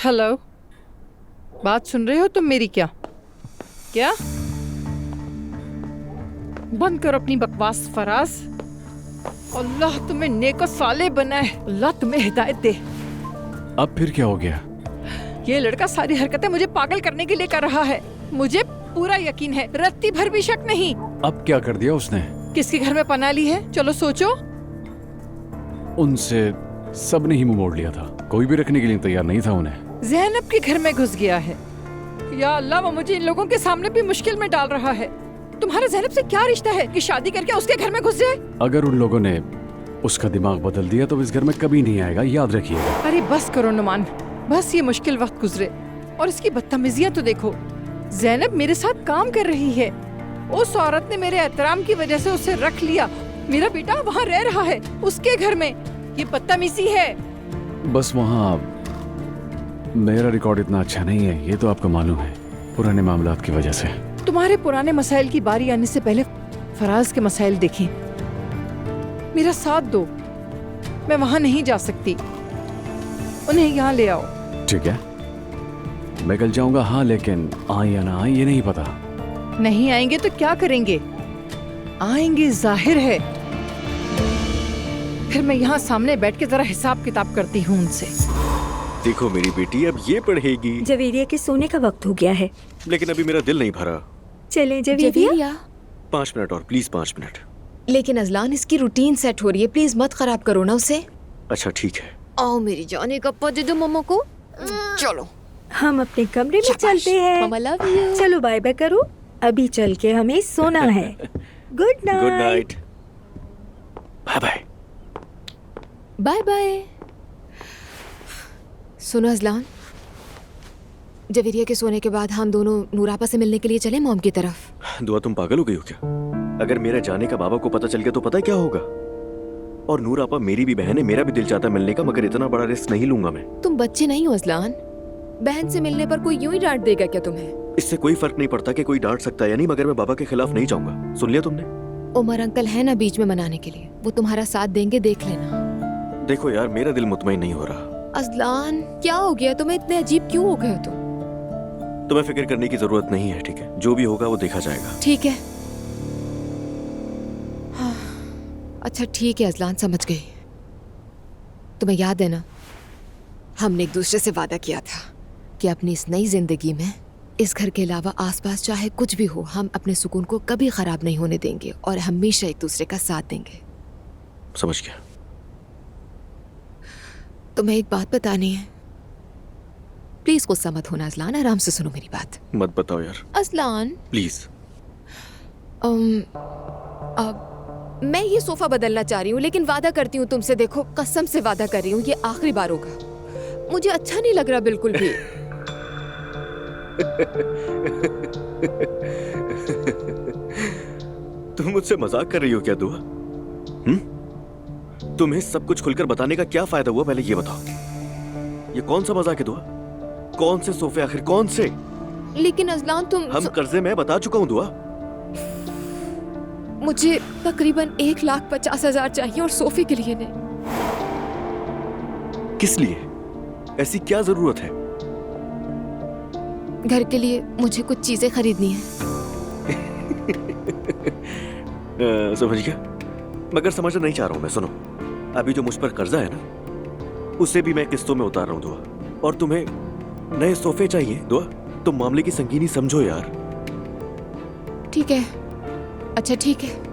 Hello, बात सुन रहे हो तुम मेरी? क्या क्या? बंद करो अपनी बकवास फराज। अल्लाह तुम्हें नेक साले बनाए, अल्लाह तुम्हें हिदायत दे। अब फिर क्या हो गया? ये लड़का सारी हरकतें मुझे पागल करने के लिए कर रहा है। मुझे पूरा यकीन है, रत्ती भर भी शक नहीं। अब क्या कर दिया उसने? किसके घर में पनाह ली है? चलो सोचो। उनसे सबने ही मुंह मोड़ लिया था, कोई भी रखने के लिए तैयार नहीं था उन्हें। ज़ैनब के घर में घुस गया है। या अल्लाह, वो मुझे इन लोगों के सामने भी मुश्किल में डाल रहा है। तुम्हारा ज़ैनब से क्या रिश्ता है कि शादी करके उसके घर में घुस जाए? अगर उन लोगों ने उसका दिमाग बदल दिया तो इस घर में कभी नहीं आएगा, याद रखिएगा। अरे बस करो नुमान, बस ये मुश्किल वक्त गुजरे। और इसकी बदतमीजियां तो देखो। ज़ैनब मेरे साथ काम कर रही है, उस औरत ने मेरे एहतराम की वजह से उसे रख लिया। मेरा बेटा वहाँ रह रहा है उसके घर में, ये बदतमीजी है। बस वहाँ मेरा रिकॉर्ड इतना अच्छा नहीं है, ये तो आपको मालूम है, पुराने मामलात की वजह से। तुम्हारे पुराने मसाइल की बारी आने से पहले फराज के मसाइल देखें। मेरा साथ दो, मैं वहाँ नहीं जा सकती, उन्हें यहाँ ले आओ। ठीक है, मैं कल जाऊंगा। हाँ, लेकिन आए या ना आए ये नहीं पता। नहीं आएंगे तो क्या करेंगे? आएंगे जाहिर है। फिर मैं यहाँ सामने बैठ के जरा हिसाब किताब करती हूँ उनसे। देखो मेरी बेटी, अब ये पढ़ेगी। जवेरिया के सोने का वक्त हो गया है। लेकिन अभी मेरा दिल नहीं भरा। चले जवेरिया। 5 मिनट और, प्लीज 5 मिनट। लेकिन अजलान, इसकी रूटीन सेट हो रही है, प्लीज मत खराब करो ना उसे। अच्छा ठीक है। आओ मेरी जान, एक गप्पा दे दो मम्मा को। चलो हम अपने कमरे में चलते हैं। मम्मा लव यू। चलो बाय बाय करो, अभी चल के हमें सोना है। Good night. Good night. Bye bye. Bye bye. सुनो अजलान, जवेरिया के सोने के बाद हम दोनों नूरापा से मिलने के लिए चले मॉम की तरफ। दुआ, तुम पागल हो गई हो क्या? अगर मेरे जाने का बाबा को पता चल गया तो पता है क्या होगा? और नूर आपा मेरी भी बहन है, मेरा भी दिल चाहता है मिलने का, मगर इतना बड़ा रिस्क नहीं लूंगा मैं। तुम बच्चे नहीं हो अजलान, बहन से मिलने पर कोई यूं ही डांट देगा क्या तुम्हें? इससे कोई फर्क नहीं पड़ता कि कोई डांट सकता है या नहीं, मगर मैं बाबा के खिलाफ नहीं जाऊंगा। सुन लिया तुमने? उमर अंकल है ना बीच में मनाने के लिए, वो तुम्हारा साथ देंगे, देख लेना। देखो यार, मेरा दिल मुतमईन नहीं हो रहा। अजलान क्या हो गया तुम्हें? इतने अजीब क्यों हो गए तुम? तुम्हें फिक्र करने की जरूरत नहीं है, ठीक है? जो भी होगा वो देखा जाएगा। ठीक है। हाँ, अच्छा ठीक है अजलान, समझ गई। तुम्हें याद है ना, हमने एक दूसरे से वादा किया था कि अपनी इस नई जिंदगी में इस घर के अलावा आसपास चाहे कुछ भी हो, हम अपने सुकून को कभी खराब नहीं होने देंगे और हमेशा एक दूसरे का साथ देंगे। समझ गया। तुम्हें एक बात बतानी है, प्लीज गुस्सा मत होना अजलान, आराम से सुनो मेरी बात। मत बताओ यार अजलान प्लीज। मैं ये सोफा बदलना चाह रही हूँ, लेकिन वादा करती हूँ तुमसे, देखो कसम से वादा कर रही हूँ, ये आखिरी बार होगा। मुझे अच्छा नहीं लग रहा बिल्कुल भी। तुम मुझसे मजाक कर रही हो क्या दुआ? तुम्हें सब कुछ खुलकर बताने का क्या फायदा हुआ, पहले ये बताओ। ये कौन सा मजाक है दुआ? कौन से सोफे आखिर, कौन से? लेकिन अजलान तुम हम कर्जे में, बता चुका हूँ दुआ। मुझे तकरीबन 1,50,000 चाहिए और सोफे के लिए नहीं। किस लिए? ऐसी क्या जरूरत है? घर के लिए मुझे कुछ चीजें खरीदनी है। समझ गया, मगर समझना नहीं चाह रहा हूं मैं। सुनो, अभी जो मुझ पर कर्जा है ना, उसे भी मैं किस्तों में उतार रहा हूं दुआ। और तुम्हें नए सोफे चाहिए दुआ? तुम मामले की संगीनी समझो यार। ठीक है, अच्छा ठीक है,